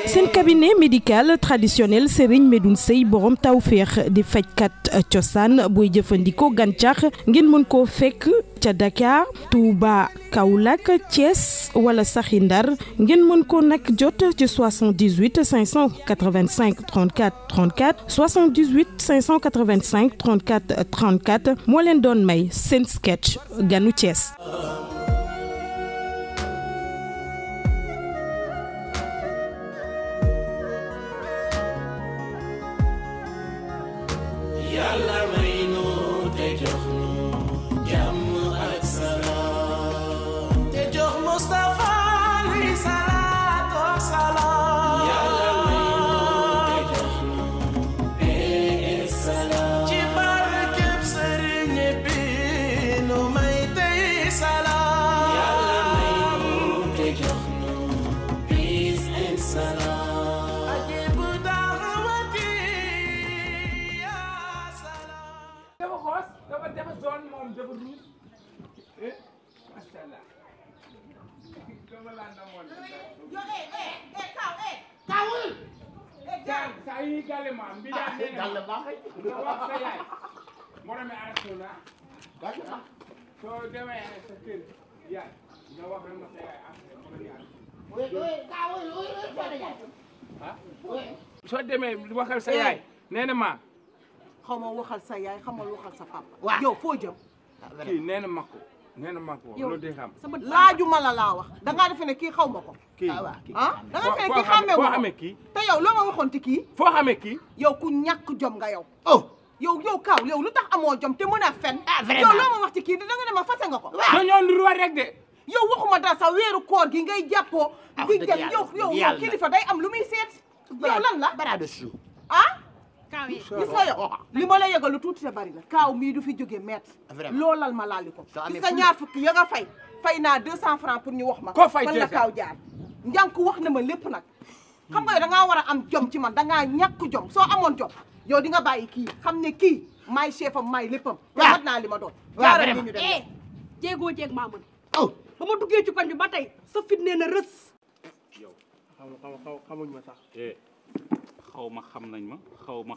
seen cabinet médical traditionnel Serigne Medoune Sey borom tawféex di fajkat cosaan booy jëfandikoo gàncax ngeen mën koo fekk ca Dakar Touba Kaolack Thiès wala saxi Ndar ngeen mën ko nag jot ci 78 585 34 34 78 585 34 34 moo leen doon may seen sketch ganu Thiès. soo demee waxal sa yaay nee na ma xaw ma waxal sa yaay xamal waxal sa papa. yow foo jëm. kii nee na ma ko loolu day xam. laajuma la laa wax da ngaa defe ne kii xaw ma ko. kii da nga defe ne kii xàmmee foo wu xamee kii. te yow loo ma waxoon ci kii. foo xamee kii. yow ku ñàkk jom nga yow. yow Kaaw yow lu tax amoo jom te mën a fen. yow loo ma wax ci kii da nga ne ma fase nga ko. dañoo nduruwa rek de. yow waxuma dara sa weeru koor gi ngay jàppoo. di jël yow kilifa day am lu muy seet. yow lan la Kaaw yi gis nga yow li ma la yëgal lu tuuti te bari la Kaaw mii du fi jóge mètre loolal ma laali ko gis nga ñaar fukki ya nga fay naa 200 francs pour ñu wax ma fan la Kaaw jaar njànk wax na ma lépp nag xam nga yow da ngaa war a am jom ci man da ngaa ñàkk jom soo amoon jom yow di nga bàyyi kii xam ne kii maay chef am maay léppam mat naa li ma doon jaaral ni ñu dem jéegoo jéeg maa mën ba ma duggee ci koñ bi ba tey sa fit nee na rës yow xamuñ ma sax xaw ma xam nañ ma xaw ma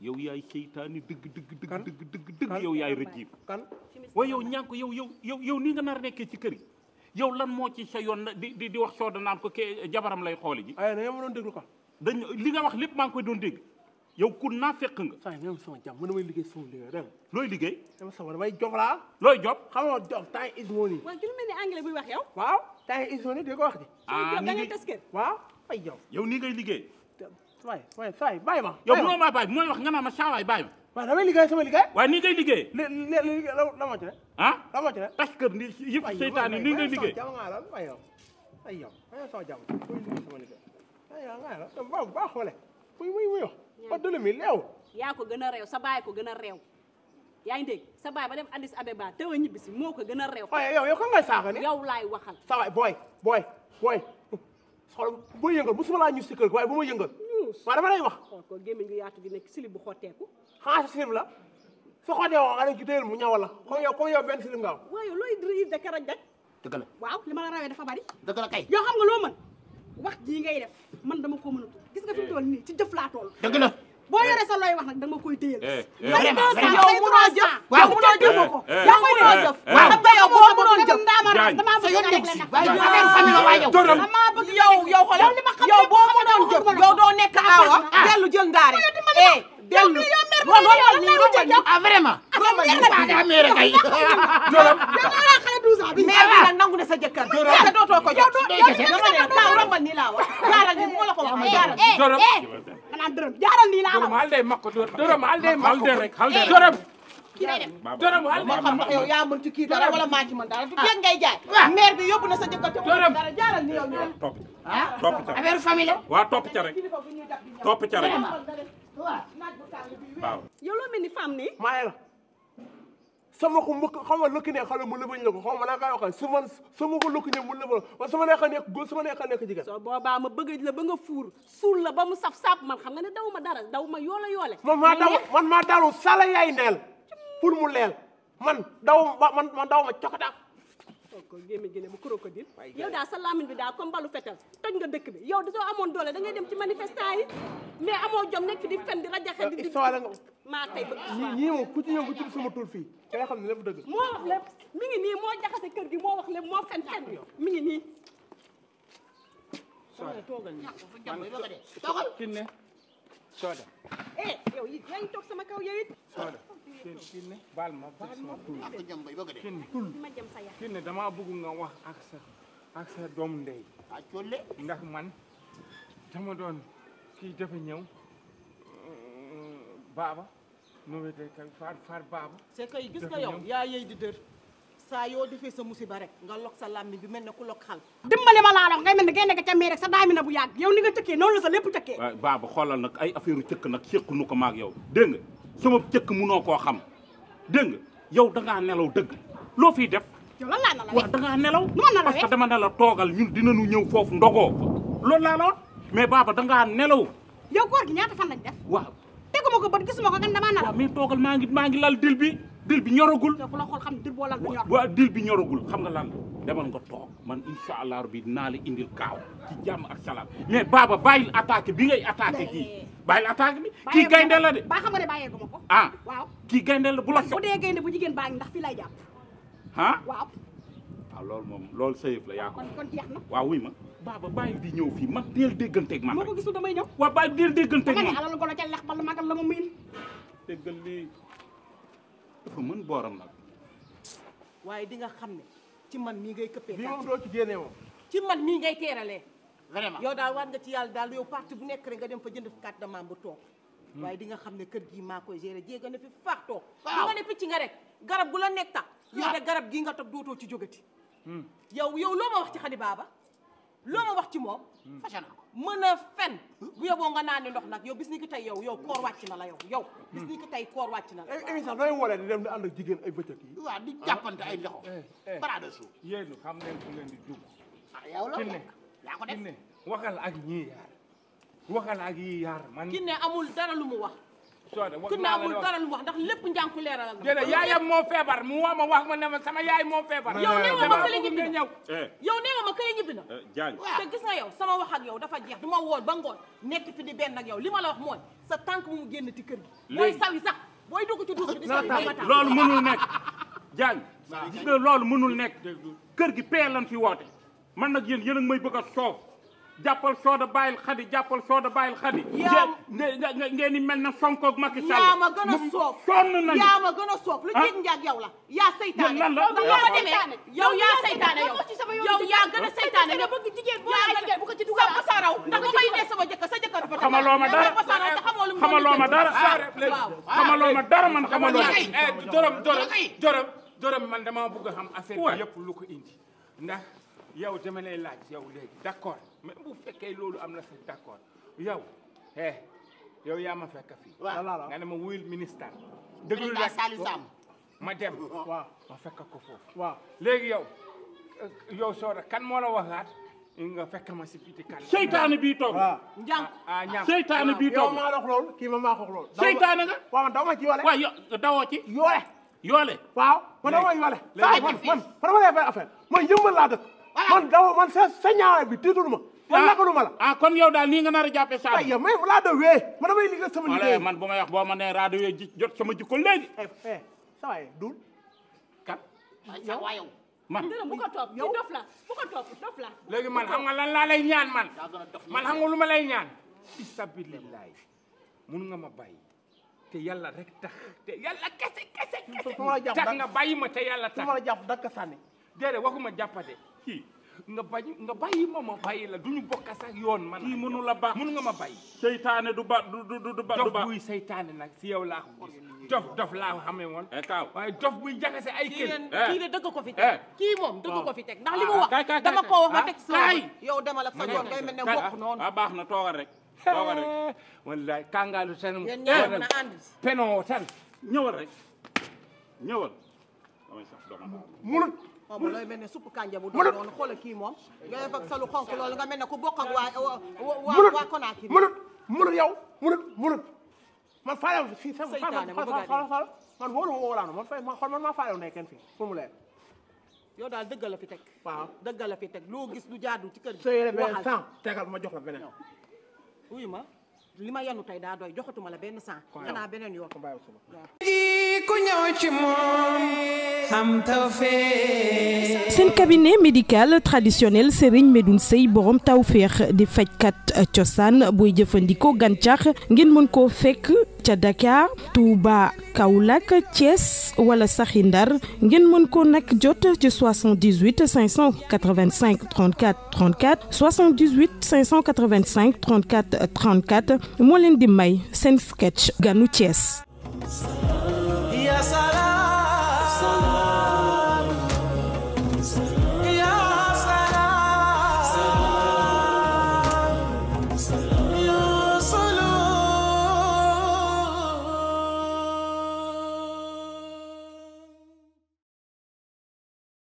yow yaay seytaani dëgg yow yaay rëjiim kan waaye yow ñànk yow nii nga nar nekkee ci kër yi yow lan moo ci sa yoon di wax soo da naan ko ke jabaram lay xooli ji ay na yow ma doon déglu ko dañ li nga wax lépp maa ngi koy doon dégg yow ku naa fekk nga saa yi sama jàmm mën damay liggéey sama liggéey dégg looy liggéey dama sama damay job laa looy job xam nga job time is money waaw ci lu mel ni anglais buy wax yow waaw time is money di ko wax di da ngay tas kër waaw ay yow nii ngay liggéey waay bàyyi ma yow bu ma bàyyi bu mooy wax nga naan ma saa waay bàyyi ma waaw damay liggéey sama liggéey waaye nii ngay liggéey la moo ci ne la moo ci ne tas kër ni yëpp seytaan yi nii ngay liggéey jàmm nga la ay yow sama jàmm muy liggéey sama liggéey ay yow nga la ba xoole muy wax ba dële mi leew yaa ko gën a réew sa baay ko gën a réew yaa ngi dégg sa baay ba dem Addis Abeba te wa ñibbisi moo ko gën a réew yow kan ngay saaga ni yow laay waxal sa waay booy xool boo yëngal bu suma laa ñu si kër waaye bu ma yëngal waaw dama lay wax xool ko gémmiñ gu yaatu gi nekk silib bu xotteeku xanaa sa silib la su xootee woo nga dem ci téyel mu ñawal la comme yow benn silib nga am waaw yow looy riir de karaj daj dëgg la waaw li ma la rawee dafa bari dëgg la kay yow xam nga loo mën wax jii ngay def man dama ko mënatu gis nga fi mu toll nii ci jëf laa toll dëgg la boo yoree sa looy wax nag dama koy téyel yow munoo jëf yow munoo jëf ko yow munoo jëf xam nga yow boo mënoon jëf dama bëgg nga rek la affaire famille la waaye dama bëgg yow xoolal yow boo mënoon jëf yow doo nekk aawa dellu jël ndaare dellu vraiment daa mere kay jolam mère bi nag nangu na sa jëkkër te dootoo ko jot dama rombal nii laa wax jaaral ni bu la ko wax jaaral jolam maanaam dërëm jaaral nii laa jolam wax halde makko jolam halde makko jolam jolam moo xam ndax yow yaa mën ci kii dara wala maa ci mën dara du jeeg ngay jaay mère bi yóbbu na sa jëkkër te dara jaaral ni yow ñu dem topp ca affaire famille waaw topp ca rek waaw yow loo mel ni femme nii maa la sama ko mbëkk xam nga lëkk ne xale mu lëbañ la ko xaw ma naa koy waxee sama ko lëkk ne mu lëbal wala sama neex a nekk góor sama neex a nekk jigéen soo boobaa ma bëgg la ba nga fuur suul la ba mu saf-saf man xam nga ne daw ma dara daw ma yoole man maa dalu sala yaay ndeel pour mu leel man daw ma cokata ko gémmiñ gi ne bu crocodile yow daal sa làmmiñ bi daal comme balu fetal toj nga dëkk bi yow da soo amoon doole da ngay dem ci manifestant yi mais amoo jom nekk fi di fen di rajaxe di maa tey ba ñii moom ku ci ñëw bu tudd sama tur fii da nga xam ne lépp dëgg moo wax lépp mi ngi nii moo jaxase kër gi moo wax lépp moo fen mi ngi nii toogal Kiné Soda yow yi yaa ngi toog sama kaw yow it Soda Kiné baal ma tul Kiné dama bëgg nga wax ak sa doom ndey ndax man dama doon kii dafa ñëw baaba no wete kay far baaba c'est que gis nga yow yaa yey di dër saa yoo defee sa musiba rek nga lok sa làmmiñ bi mel ne ku lok xal dimbali ma laa la wax ngay mel ne ngay nekk ca mee rek sa daami na bu yàgg yow ni nga cëkkee noonu la sa lépp cëkkee waaw baaba xoolal nag ay affaire cëkk nag séqu nu ko maag yow dégg nga sama cëkk munoo koo xam dégg nga yow dangaa nelaw dëgg loo fiy def yow lan laa nelaw waaw dangaa nelaw nu ma nelawee parce que dama ne la toogal ñun dinañu ñëw foofu ndogoo loolu laa la wax mais baaba dangaa nelaw yow koor gi ñaata fan lañ def waaw teguma ko bët gisuma ko gan damaa nelaw waaw mais toogal maa ngi lal dil bi ñoragul ku la xool xam ne dil boo lal du ñor waaw dil bi ñoragul xam nga lan demal nga toog man incha allah rabbi dinaa la indil kaaw ci jàmm ak salaam mais baaba bàyyil attaque bi ngay attaqué kii bàyyil attaque bi kii gaynde la de ba xam nga ne bàyyeeguma ko ah waaw kii gaynde la bu la bu dee gaynde bu jigéen baa ngi ndax fii lay jàpp ah waaw loolu moom loolu sayëf la yaa ko kon jeex na waaw wuy ma baaba bàyyil di ñëw fii man deel dégganteeg man moo ko gisul damay ñëw waaw bàyyil deel dégganteeg dama man ne alal golo ca lex ba lu magal la mu miin déggal lii dafa mën booram nag waaye di nga xam ne ci man mii ngay këppee bii moom doo ci génnee moom ci man mii ngay teeralee vraiment yow daal war nga ci yàlla daal yow parti bu nekk rek nga dem fa jënd fi carte de membre toog waaye di nga xam ne kër gii maa koy gérer jéega na fi faax toog bu nga ne picc nga rek garab gu la nekk tax yow de garab gii nga toog dootoo ci jógati yow loo ma wax ci Xadi Baaba loo ma wax ci moom fasana mën a fen bu yóbboo nga naan ndox nag yow bis ni ki tey yow koor wàcc na la yow bis ni ki tey koor wàcc na la émission nooy woolee di dem di ànd ak jigéen ay bëccëg yi waaw di jàppante ay loxo bara de suuf yéen xam ngeen fu ngeen di dugg yow la Kiné yaa ko def Kiné waxal ak ñii yaar man Kiné amul dara lu mu wax Soda wax Kiné naa la amul dara lu mu wax ndax lépp njànku leeralal nga déedéet yaayam moo feebar mu woo ma wax ma ne ma sama yaay moo feebar yow nee nga ma kële ñibbi na ñëw yow nee nga ma kële ñibbi na Jaañ te gis nga yow sama wax ak yow dafa jeex du ma woon ba ngoon nekk fi di benn ak yow li ma la wax mooy sa tànk mu génn ci kër gi booy sawi sax booy dugg ci duus bi di sawi ba tax loolu mënul nekk Jaañ gis nga loolu mënul nekk kër gi pee lan fi woote man nag yéen a ngi may bëgg a soof jàppal Soda bàyyil Xadi jàppal Soda bàyyil Xadi ngeen ni mel na Sonko ak Macky Sall yaa ma gën a soof sonn nañu yaa ma gën a soof lu jig njaag yow la yaa saytaane lan la yow yaa demee yow yaa saytaane yow yaa gën a saytaane yow bëgg jigéen bu ko ci dugal sa sa raw ndax ba may ne sama jëkkër sa jëkkër fa xamaloo ma dara xamaloo ma dara xamaloo ma dara man xamaloo ma Jorom man dama bëgg a xam affaire bi yëpp lu ko indi ndax yow dama lay laaj yow léegi d'accord mais bu fekkee loolu am na sax d'accord yow yow yaa ma fekk fii nga ne ma wuyul ministère déglu rek ma dem waaw ma fekk ko foofu waaw léegi yow Soda kan moo la waxaat nga fekk ma si biti kan seytaane bii toog njàng seytaane bii yow toog maa dox loolu kii ma maa ko loolu seytaane nga waaw man daw ma ci yoole waaw dawoo ci yoole waaw man dama yoole man dama lay fay affaire man yëmbal laa dëkk man sa ñaawee bi tiitul ma man nakalu ma la kon yow daal nii nga nar a jàppee saa yow mais laa da wee man damay liggéey sama liggéey man bu may wax boo ma nee raado yee jot sama jikko léegi sa waay dul kan yow man bu ko topp ci dof la bu ko topp dof la léegi man xam nga lan laa lay ñaan man xam nga lu ma lay ñaan isabilillahi mun nga ma bàyyi te yàlla rek tax te yàlla kese tax nga bàyyi ma te yàlla tax su ma la jàpp dakka sànni déedéet waxuma jàppate kii nga bàyyi ma bàyyi la duñu bokk sax yoon man kii mënu la baax mun nga ma bàyyi seytaane du ba du ba dof buy seytaane nag si yow laa ko gis dof laa ko xamee woon kaaw waaye dof buy jaxase ay kër kii de dëgg ko fi teg kii moom dëgg ko fi teg ndax li mu wax dama ko wax nga teg si yow demal ak sa yoon ngay mel ne bokk noonu baax na toogal rek wallaay kàngaalu tan yéen ñaar mën a ànd penoo tan ñëwal rek ñëwal munut moom looy mel ne supp kànja bu doon noonu xoolal kii moom nga def ak salu xonk loolu nga mel ne ku bokk ak waa Konaaki munut yow munut man faalew fii seytaane bu bëgg a man wóolu ma wóolaanu man maa faalew ne kenn fii fu mu leer yow daal dëgg la fi teg. waaw dëgg la fi teg loo gis lu jaadu ci kër gi. soo yoree beneen 100 tegal ma jox la beneen. wuyu ma li ma yanu tey daa doy joxatuma la benn 100. xanaa beneen yoon. ku ñëw ci moom am tawfeex. seen cabinet médical traditionnel Serigne Medoune Seye borom tawfeex di fajkat cosaan buy jëfandikoo gàncax ngeen mën koo fekk ca Dakar Touba Kaolack Thiès wala saxi Ndar ngeen mën ko nag jot ci 78 585 34 34 78 585 34 34 moo leen di may seen sketch ganu Thiès.